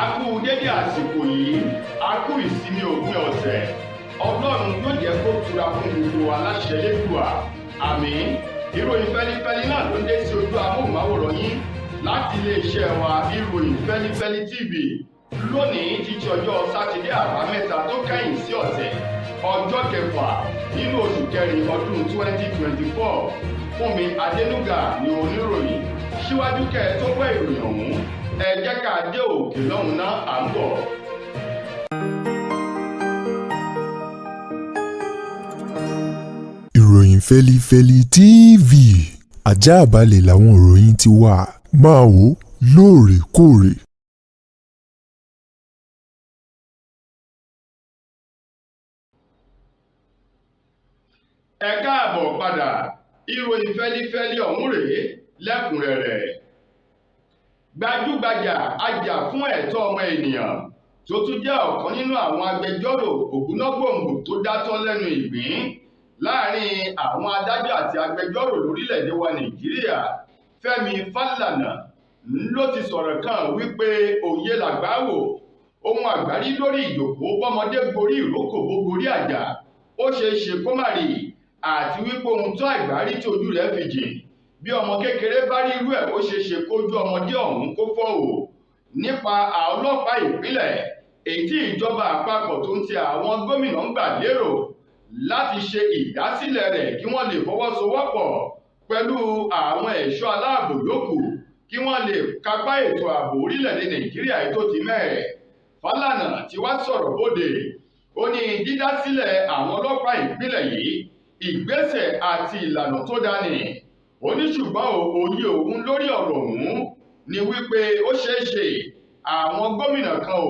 A kú dédé àsìkò yìí, a kú ìsinmi òpin ọ̀sẹ̀. Ọlọ́run yóò jẹ́ kó tura fún gbogbo aláṣẹ lẹ́dùá. Àmín. Ìròyìn fẹ́lifẹ́li náà ló dé sí ojú amóhùnmáwòrán yín láti iléeṣẹ́ wa ìròyìn Feli-feli TV. Lónìí ti ṣe ọjọ́ Sátidé àbámẹ́ta tó kẹ́yìn sí ọ̀sẹ̀, ọjọ́ kẹfà nínú oṣù kẹrin ọdún 2024. Fúnmi Adénúgà ni oníròyìn. Síwájú kẹ́ ẹ tó gbọ́ ìròyìn ọ̀hún, ẹ jẹ́ ká dé òkè lọ́hùn náà à ń bọ̀. Ìròyìn Feli-feli TV, àjààbálẹ̀ làwọn ìròyìn ti wà, máa wò lóòrèkóòrè. Ẹ káàbọ̀ padà, ìròyìn Feli-feli ọ̀hún rèé lẹ́kùnrẹ́rẹ́. Gbajúgbajà ajá fún ẹ̀tọ́ ọmọ ènìyàn tó tún jẹ́ ọ̀kan nínú àwọn agbẹjọ́rò ògúnnágbòǹgbò tó dátọ́ lẹ́nu ìgbín láàrin àwọn adájọ́ àti agbẹjọ́rò lórílẹ̀‐èdè wa Nàìjíríà, Fẹ́mi-Fálànà ló ti sọ̀rọ̀ kan wípé òye làgbà wò, ohun àgbárí lórí ìjòkó bọ́mọdé gorí ìrókò bó gorí àjà, ó ṣeé ṣe kó má rí, àti wípé ohun tó àgbárí tí ojú rẹ̀ fi jìn, bí ọmọ kékeré bá rí irú ẹ̀ ó ṣeé ṣe kójú ọmọdé ọ̀hún kó fọ́ o. Nípa àwọn ọlọ́pàá ìpínlẹ̀ èyí tí ìjọba àpapọ̀ tó ń ti àwọn gómìnà ń gbà lérò láti ṣe ìdásílẹ̀ rẹ̀ kí wọ́n lè fọwọ́sowọ́pọ̀ pẹ̀lú àwọn ẹ̀ṣọ́ aláàbò yòókù kí wọ́n lè kápá ètò ààbò orílẹ̀-èdè Nàìjíríà tó ti mẹ́ẹ̀. Fálànà ti wá sọ̀rọ̀ bóde, ó ní dídásílẹ̀ àwọn ọlọ́pàá ìpínlẹ̀ yìí ìgbésẹ̀ àti ìlànà tó dání. Ó ní ṣùgbọ́n òye òun lórí ọ̀rọ̀ ọ̀hún ni wípé ó ṣeé ṣe àwọn gómìnà kan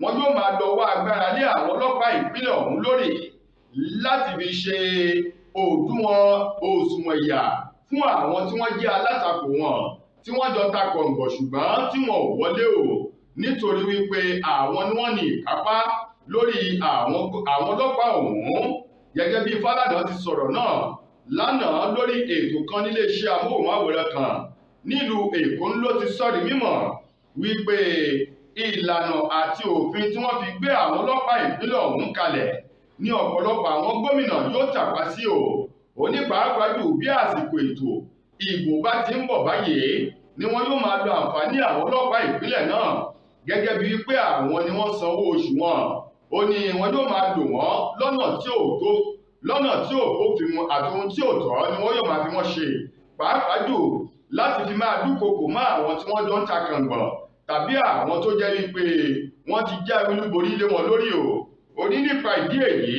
wọn yóò máa lọ wá agbára lé àwọn ọlọ́pàá ìpínlẹ̀ ọ̀hún lórí láti fi ṣe òdiwọ̀n òṣùwọ̀n ìyà fún àwọn tí wọ́n jẹ́ alátakò wọn tí wọ́n jọ ta kọ̀ǹgọ̀ ṣùgbọ́n tí wọn ò wọlé nítorí wípé àwọn ni wọ́n ní ìkápá lórí àwọn ọlọ́pàá ọ̀hún. Gẹ́gẹ́ bí Fálànà ti sọ̀rọ̀ náà lánàá lórí ètò kan níléeṣẹ́ amóhùnmáwòrán kan nílùú Èkó ló ti sọ di mímọ̀ wípé ìlànà àti òfin tí wọ́n fi gbé àwọn ọlọ́pàá ìpínlẹ̀ ọ̀hún kalẹ̀ ní ọ̀pọ̀lọpọ̀ àwọn gómìnà yóò tàpá sí onípàápàá jù bí àsìkò ètò ìbò bá ti ń bọ̀ báyìí ni wọ́n yóò máa lo àǹfààní àwọn ọlọ́pàá ìpínlẹ̀ náà gẹ́gẹ́ bíi pé àwọn ni wọ́n sanwó oṣù wọn. Ó ní wọn yóò máa lò wọ́n lọ́nà tí ò bófin mu àti ohun tí ò tọ́ ni wọ́n yóò máa fi wọ́n ṣe, pàápàá jù láti fi máa dúnkokò mọ́ àwọn tí wọ́n jọ ń ta kàngbọ̀n tàbí àwọn tó jẹ́ wípé wọ́n ti já olúborí lé wọn lórí ó ní nípa ìdí èyí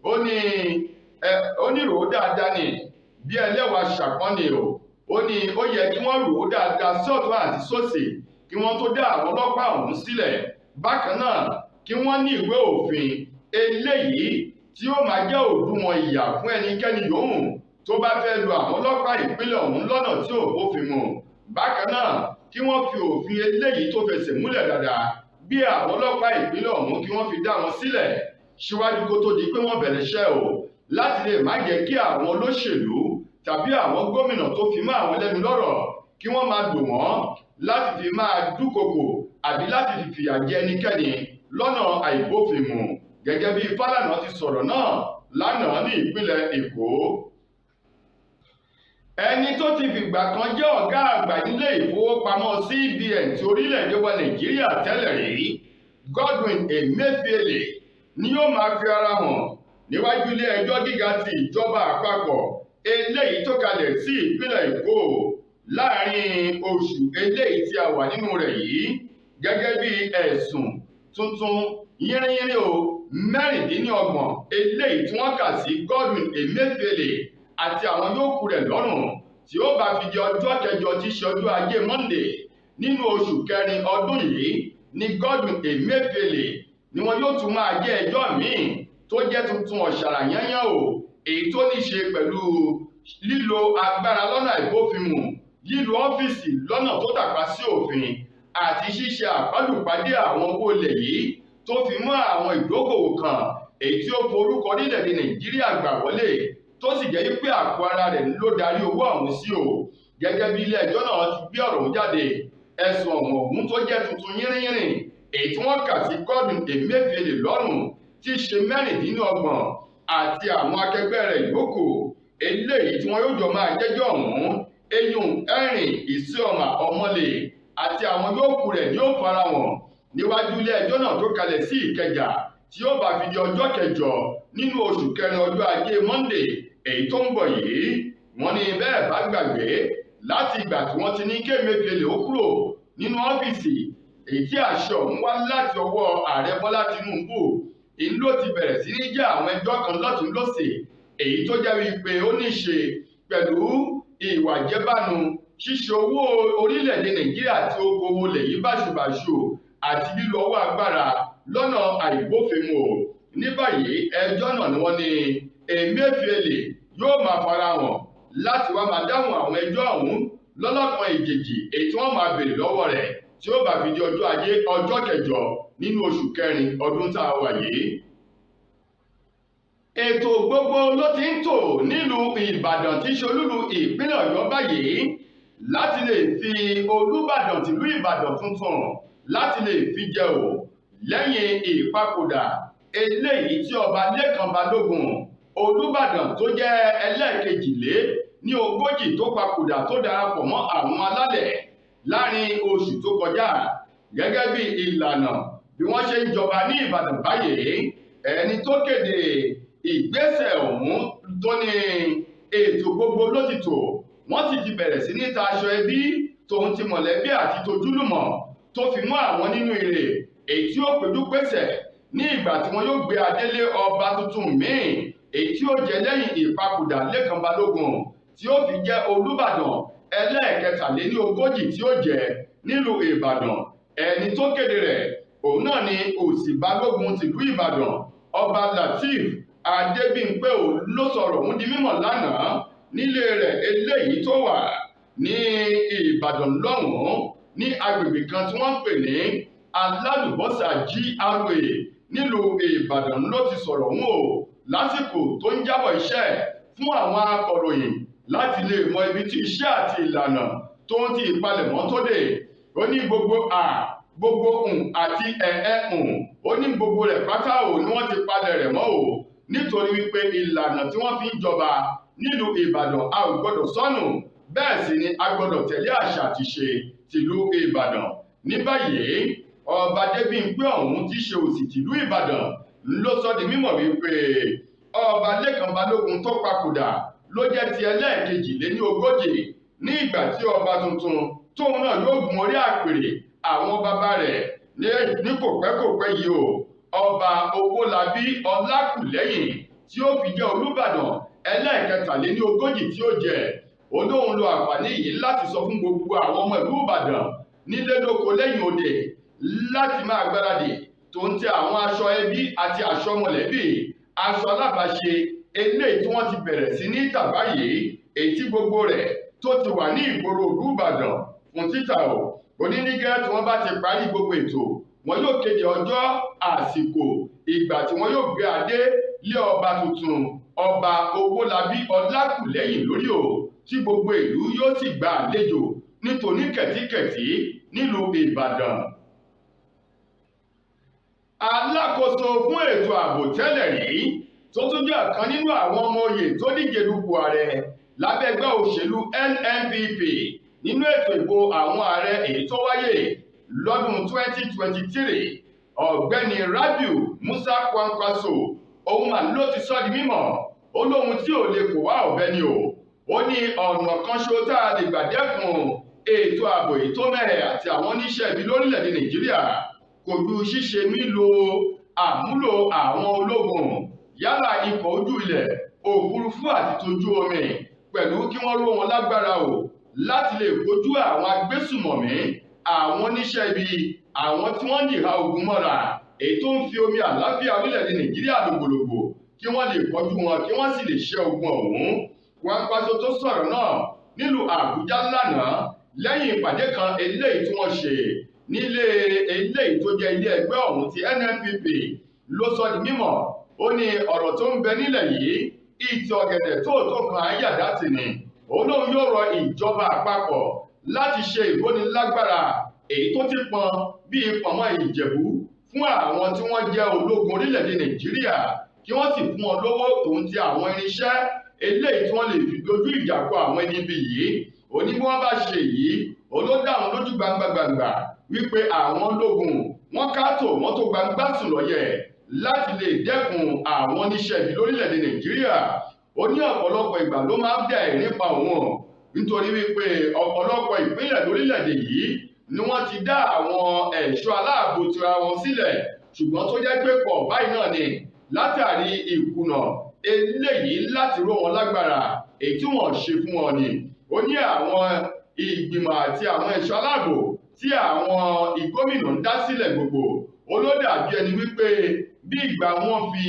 ó ní rò ó dáadáa ni bí ẹlẹ́wà ṣàpọ́nì ó ní ó yẹ kí wọ́n rò ó dáadáa sí ọ̀tún àti sósì kí wọ́n tó dá àwọn ọlọ́pàá ọ̀hún sílẹ̀. Bákan náà kí wọ́n ní ìwé òfin eléyìí tí ó máa jẹ́ òdiwọ̀n ìyà fún ẹnikẹ́ni yòówù tó bá fẹ́ lo àwọn ọlọ́pàá ìpínlẹ̀ ọ̀hún lọ́nà tí ò bófin mu. Bákan náà kí wọ́n fi òfin eléyìí tó fẹsẹ̀ múlẹ̀ dáadáa bí àwọn ọlọ́pàá ìpínlẹ̀ ọ̀hún kí wọ́n fi dá wọn sílẹ̀ síwájú kó tó di pé wọ́n bẹ̀rẹ̀ iṣẹ́ láti lè má jẹ́ kí àwọn olóṣèlú tàbí àwọn gómìnà tó fi mọ́ àwọn lẹ́nu lọ́rọ̀ kí wọ́n máa lò wọ́n láti fi máa dúnkokò àbí láti fi fìyà jẹ ẹnikẹ́ni lọ́nà àìbófinmu. Gẹ́gẹ́ bí Fálànà ti sọ̀rọ̀ náà lánàá ní ìpínlẹ̀ Èkó. Ẹni tó ti fìgbà kan jẹ́ ọ̀gá àgbà nílé ìfowópamọ́ CBN ti orílẹ̀-èdè wa Nàìjíríà tẹ́lẹ̀ rí, Godwin Emefiele ni yóò máa fi ara hàn níwájú ilé ẹjọ́ gíga ti ìjọba àpapọ̀ eléyìí tó kalẹ̀ sí ìpínlẹ̀ Èkó láàrin oṣù eléyìí tí a wà nínú rẹ̀ yìí gẹ́gẹ́ bí ẹ̀sùn tuntun yínrínyínrín mẹ́rìndínlọ́gbọ̀n eléyìí tí wọ́n kà sí Godwin Emefiele àti àwọn yòókù rẹ̀ lọ́rùn tí ó bá fi di ọjọ́ kẹjọ tí ṣe ọjọ́ ajé Monday nínú oṣù kẹrin ọdún yìí ní Godwin Emefiele ni wọn yóò tún máa jẹ́ ẹjọ́ míì tó jẹ́ tuntun ọ̀ṣàrà yányán èyí tó ní ṣe pẹ̀lú lílo agbára lọ́nà ìbófinmu, lílo ọ́fíìsì lọ́nà tó tàpá sí òfin àti ṣíṣe àpádùpàdé àwọn owó ilẹ̀ yìí tó fi mọ́ àwọn ìdókòwò kan èyí tí ó forúkọ orílẹ̀-èdè Nàìjíríà gbà wọlé tó sì jẹ́ wípé àpò ara rẹ̀ ló darí owó ọ̀hún sí gẹ́gẹ́ bí ilé ẹjọ́ náà ti gbé ọ̀rọ̀ jáde. Ẹ̀sùn ọ̀hún tó jẹ́ tuntun yínrínyínrín èyí tí wọ́n kà sí Godwin Emefiele lọ́rùn tí í ṣe 26 àti àwọn akẹgbẹ́ rẹ̀ yòókù eléyìí tí wọ́n yóò jọ máa jẹ́jọ́ ọ̀hún eyín ẹ̀rìn ìsíọ̀mà ọmọlè àti àwọn yòókù rẹ̀ ni ó farahàn níwájú ilé ẹjọ́ náà tó kalẹ̀ sí Ìkẹjà tí yóò bá fi di ọjọ́ 8 nínú oṣù kẹrin ọjọ́ ajé Monday èyí tó ń bọ̀ yìí. wọ́n ní bẹ́ẹ̀ bá gbàgbé láti ìgbà tí wọ́n ti ní kí Emefiele ó kúrò nínú ọ́fíìsì èyí tí àṣẹ ọ̀hún wá láti ọwọ́ ààrẹ Bọ́lá Tinubu ìlú ló ti bẹ̀rẹ̀ sí ní jẹ́ àwọn ẹjọ́ kan lọ́tún lọ́sẹ̀ èyí tó jẹ́ wípé ó ní ṣe pẹ̀lú ìwà jẹ́bánu ṣíṣe owó orílẹ̀-èdè Nàìjíríà tí ó kówó lẹ̀ yí báṣubàṣu àti lílo ọwọ́ agbára lọ́nà àìbófinmu. ní báyìí ẹjọ́ náà ni wọ́n ní Emefiele yóò máa farahàn láti wá máa dáhùn àwọn ẹjọ́ ọ̀hún lọ́lọ́kan ìjèjì èyí tí wọ́n máa béèrè lọ́wọ́ rẹ̀ tí ó bá fi di ọjọ́ ajé ọjọ́ 8 nínú oṣù kẹrin ọdún tá a wà yìí. ètò gbogbo ló ti ń tò nílùú Ìbàdàn tí í ṣe olúlu ìpínlẹ̀ Ọ̀yọ́ báyìí láti lè fi Olúbàdàn tìlú Ìbàdàn tuntun láti lè fi jẹ ò lẹ́yìn ìpapòdà eléyìí tí ọba Lékan Balógun Olúbàdàn tó jẹ́ ẹlẹ́ẹ̀kejìlé ní 40 tó papòdà tó darapọ̀ mọ́ àwọn alálẹ̀ láàrin oṣù tó kọjá gẹ́gẹ́ bí ìlànà bí wọ́n ṣe ń jọba ní Ìbàdàn báyìí. ẹni tó kéde ìgbésẹ̀ ọ̀hún tó ní ètò gbogbo ló ti tò wọ́n sì ti bẹ̀rẹ̀ sí ní ta aṣọ ẹbí tòun ti mọ̀lẹ́bí àti tojúlùmọ̀ tó fi mọ́ àwọn nínú ire èyí tí ó péjú pésẹ̀ ní ìgbà tí wọn yóò gbé adélé ọba tuntun míì èyí tí ó jẹ lẹ́yìn ìpapòdà Lékan Balógun tí ó fi jẹ́ Olúbàdàn ẹlẹ́ẹ̀kẹtàléníogójì tí ó jẹ nílùú Ìbàdàn. ẹni tó kéde rẹ̀ òun náà ni Òsì Balógun tìlú Ìbàdàn ọba Lateef Adébímpé ló sọ̀rọ̀ ọ̀hún di mímọ̀ lánàá nílé rẹ̀ eléyìí tó wà ní Ìbàdàn lọ́hùn-ún ní agbègbè kan tí wọ́n ń pè ní Alálùbọ́sà GRA nílùú Ìbàdàn ló ti sọ̀rọ̀ ọ̀hún o lásìkò tó ń jábọ̀ iṣẹ́ fún àwọn akọ̀ròyìn láti lè mọ ibi tí iṣẹ́ àti ìlànà tó ń ti ìpalẹ̀mọ́ tó dé. ó ní gbogbo àti ó ní gbogbo rẹ̀ pátá ò ní wọ́n ti palẹ̀ rẹ̀ mọ́ o nítorí wípé ìlànà tí wọ́n fi ń jọba nílùú Ìbàdàn a ò gbọ́dọ̀ sọnù bẹ́ẹ̀ sì ni a gbọ́dọ̀ tẹ̀lé àṣà àti ṣe tìlú Ìbàdàn. ní báyìí ọba Adébímpé ọ̀hún tí ṣe Òsì tìlú Ìbàdàn ló sọ di mímọ̀ wípé ọba Lékan Balógun tó papòdà ló jẹ́ ti ẹlẹ́ẹ̀kejìléníogójì ní ìgbà tí ọba tuntun tóun náà yóò gun orí àpèrè àwọn bàbá rẹ̀ ní kòpẹ́kòpẹ́ yìí o ọba Owólabí Ọlákùlẹ́yìn tí ó fi jẹ́ Olúbàdàn ẹlẹ́ẹ̀kẹtàléníogójì tí ó jẹ. olóhùn lo àǹfààní yìí láti sọ fún gbogbo àwọn ọmọ ìlú Ìbàdàn nílé lóko lẹ́yìn òde láti máa gbáradì tó ń tẹ àwọn aṣọ ẹbí àti aṣọ mọ̀lẹ́bí aṣọ alábàáṣe eléyìí tí wọ́n ti bẹ̀rẹ̀ sí ní tà báyìí èyí tí gbogbo rẹ̀ tó ti wà ní ìgboro ìlú Ìbàdàn fún títà o. onínígẹ́ tí wọ́n bá ti parí gbogbo ètò wọn yóò kéde ọjọ́ àsìkò ìgbà tí wọ́n yóò gbé adé lé ọba tuntun ọba Owólabí Ọlákùlẹ́yìn lórí o tí gbogbo ìlú yóò sì gba àlejò nítorí kẹ̀tíkẹ̀tí nílùú Ìbàdàn. alákòóso fún ètò ààbò tẹ́lẹ̀ rí tó tún jẹ́ ọ̀kan nínú àwọn ọmọ oyè tó díje dupò ààrẹ lábẹ́ ẹgbẹ́ òṣèlú NNPP nínú ètò ìbò àwọn ààrẹ èyí tó wáyé lọ́dún 2023 ọ̀gbẹ́ni Rabiu Musa Kwankwaso òun mà ló ti sọ di mímọ̀ ó lóhun tí ò lè kó wá ọ̀bẹ ni o. ó ní ọ̀nà kan ṣo tá a lè gbà dẹ́kun ètò ààbò èyí tó mẹ́hẹ̀ àti àwọn oníṣẹ́ ibi lórílẹ̀‐èdè Nàìjíríà kò ju ṣíṣe àmúlò àwọn ológun yálà ikọ̀ ojú ilẹ̀ òfurufú àti tójú omi pẹ̀lú kí wọ́n ró wọn lágbára o láti lè kojú àwọn agbésùmọ̀mí àwọn oníṣẹ́ ibi àwọn tí wọ́n dìhà ogun mọ́ra èyí tó ń fi omi àlàáfíà orílẹ̀‐èdè Nàìjíríà lògbòlògbò kí wọ́n lè kojú wọn kí wọ́n sì lè ṣẹ́ ogun ọ̀hún. Kwankwaso tó sọ̀rọ̀ náà nílùú Àbújá lánàá lẹ́yìn ìpàdé kan eléyìí tí wọ́n ṣe nílé eléyìí tó jẹ́ ilé ẹgbẹ́ ọ̀hún ti NNPP ló sọ di mímọ̀ ó ní ọ̀rọ̀ tó ń bẹ nílẹ̀ yìí ìtì ọ̀gẹ̀dẹ̀ tó kan àyàdá tì ní òun lòun yóò rọ ìjọba àpapọ̀ láti ṣe ìrónilágbára èyí tó ti pọn bíi pọ̀nmọ́ Ìjẹ̀bú fún àwọn tí wọ́n jẹ́ ológun orílẹ̀-èdè Nàìjíríà kí wọ́n sì fún wọn lówó tòun ti àwọn irinṣẹ́ eléyìí tí wọ́n lè fi dojú ìjà kọ àwọn ẹni ibi yìí. Ó ní bí wọ́n bá ṣe yìí olódàrún lójú gbangba wípé àwọn ológun wọ́n káàtó wọ́n tó gbangba sùn lọ́yẹ̀ láti lè dẹ́kun àwọn oníṣẹ́ ibi lórílẹ̀-èdè Nàìjíríà. Ó ní ọ̀pọ̀lọpọ̀ ìgbà ló máa ń dá ẹ̀rín pa òun nítorí wípé ọ̀pọ̀lọpọ̀ ìpínlẹ̀ lórílẹ̀-èdè yìí ni wọ́n ti dá àwọn ẹ̀ṣọ́ aláàbò tira wọn sílẹ̀ ṣùgbọ́n tó jẹ́ pé pọ̀ báyìí náà ni látàrí ìkùnà eléyìí láti ró wọn lágbára èyí tí wọ́n ṣe fún wọn ni. Ó ní àwọn ìgbìmọ̀ àti àwọn ẹ̀ṣọ́ aláàbò tí àwọn ìgómìnà ń dá sílẹ̀ gbogbo olódàbí ẹni wípé bí ìgbà wọn fi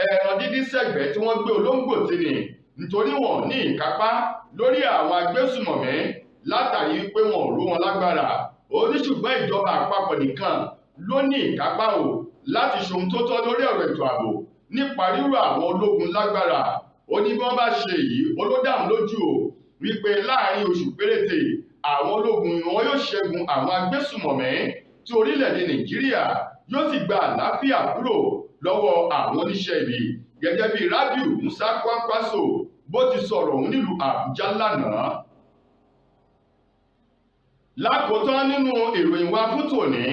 ẹran dídín sẹ́gbẹ̀ẹ́ tí wọ́n gbé olóńgbò tì ní nítorí wọn ní ìkápá lórí àwọn agbésùmọ̀mí látàrí wípé wọn ò ró wọn lágbára. Ó ní ṣùgbọ́n ìjọba àpapọ̀ nìkan ló ní ìkápá o láti ṣohun tó tọ́ lórí ọ̀rọ̀ ètò ààbò nípa ríró àwọn ológun lágbára. Ó ní bí wọ́n bá ṣe èyí olódàrún lójú o wípé láàrin oṣù péréte àwọn ológun wọn yóò ṣẹ́gun àwọn agbésùmọ̀mí tí orílẹ̀-èdè Nàìjíríà yóò sì gba àlàáfíà kúrò lọ́wọ́ àwọn oníṣẹ́ ibi gẹ́gẹ́ bí Rabiu Musa Kwankwaso bó ti sọ̀rọ̀ òun nílùú Àbújá lánàá. Lákòótán nínú ìròyìn wa fún tòní,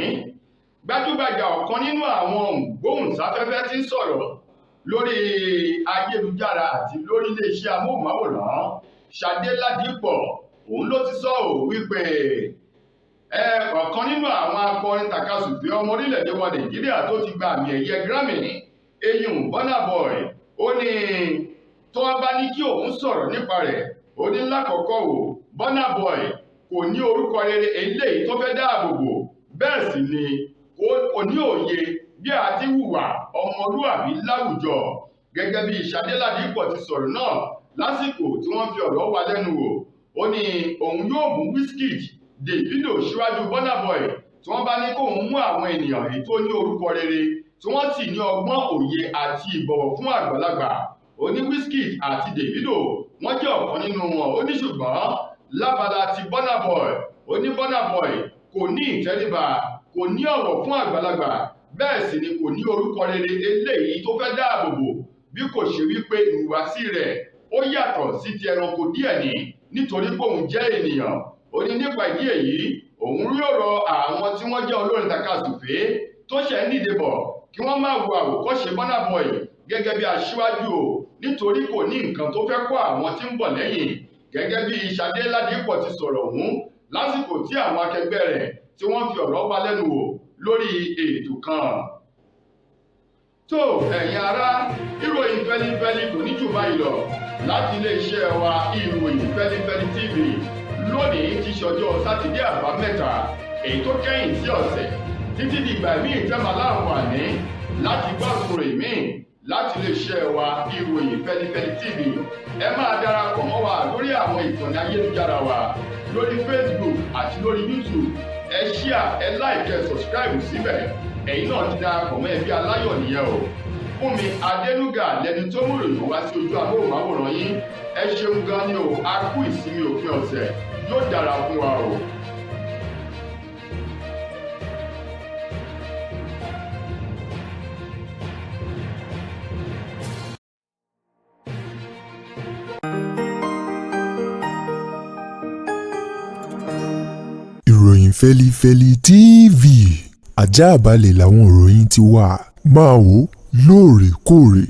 gbajúgbajà ọ̀kan nínú àwọn ògbóhùnsáfẹ́fẹ́ tí ń sọ̀rọ̀ lórí ayélujára àti lórí iléeṣẹ́ amóhùnmáwòrán Ṣadé Ládìpọ̀ òun ló ti sọ wípé ọ̀kan nínú àwọn akọrin tàkasùfé ọmọ orílẹ̀-èdè wa Nàìjíríà tó ti gba àmì ẹ̀yẹ Grammy eyín Burna Boy ó ní tó wá bá ní kí òun sọ̀rọ̀ nípa rẹ̀ ó ní lákọ̀ọ́kọ́ Burna Boy kò ní orúkọ rere eléyìí tó fẹ́ dáàbò bò bẹ́ẹ̀ sì ni kò ní òye bí a ti hùwà ọmọlúwàbí láwùjọ. Gẹ́gẹ́ bí Ṣadé Ládìpọ̀ ti sọ̀rọ̀ náà lásìkò tí wọ́n fi ọ̀rọ̀ wá lẹ́nu wò ó ní òun yóò mú Wizkid Davido síwájú Burna Boy tí wọ́n bá ní kóun mú àwọn ènìyàn èyí tó ní orúkọ rere tí wọ́n sì ní ọgbọ́n òye àti ìbọ̀wọ̀ fún àgbàlagbà. Ó ní Wizkid àti Davido wọ́n jẹ́ ọ̀kan nínú wọn. Ó ní ṣùgbọ́n lábala ti Burna Boy ó ní Burna Boy kò ní ìtẹríba kò ní ọ̀wọ̀ fún àgbàlagbà bẹ́ẹ̀ sì ni kò ní orúkọ rere eléyìí tó fẹ́ dáàbò bò bí kò ṣe wípé ìhùwàsí rẹ̀ ó yàtọ̀ sí ti ẹranko díẹ̀ ní nítorí pé òun jẹ́ ènìyàn. Ó ní nípa ìdí èyí òun rí ọ̀rọ̀ àwọn tí wọ́n jẹ́ olórin tàkasùfé tó ṣẹ̀ ń dìde bọ̀ kí wọ́n má wo àwòkọ́ṣe Burna Boy gẹ́gẹ́ bí aṣíwájú o nítorí kò ní nǹkan tó fẹ́ kọ́ àwọn tí ń bọ̀ lẹ́yìn. Gẹ́gẹ́ bí Ṣadé Ládìpọ̀ ti sọ̀rọ̀ ọ̀hún lásìkò tí àwọn akẹgbẹ́ rẹ̀ tí wọ́n fi ọ̀rọ̀ wá lẹ́nu wò lórí ètò kan. tó ẹ̀yin ará ìròyìn Feli-feli kò ní jù báyìí lọ láti iléeṣẹ́ wa ìròyìn Feli-feli TV lónìí ti ṣọjọ́ sátidé àbámẹ́ta èyí tó kẹ́yìn sí ọ̀sẹ̀ títí dìgbà míì tẹ́ máa láǹfààní láti gbọ́ ìròyìn míì láti iléeṣẹ́ wa ìròyìn Feli-feli TV. Ẹ máa darapọ̀ mọ́ wa lórí àwọn ìkànnì ayélujára wa lórí Facebook àti lórí YouTube. Ẹ share, ẹ like, ẹ subscribe síbẹ̀. Ẹ̀yin náà ti darapọ̀ mọ́ ẹbí aláyọ̀ nìyẹn o. Fúnmi Adénúgà lẹni tó mú ìròyìn wá sí ojú amóhùnmáwòrán yín. Ẹ ṣeun gan ni o, a kú ìsinmi òpin ọ̀sẹ̀ yóò dára fún wa o. ìròyìn Feli-feli TV àjààbálẹ̀ làwọn ìròyìn ti wà máa wò lóòrèkóòrè.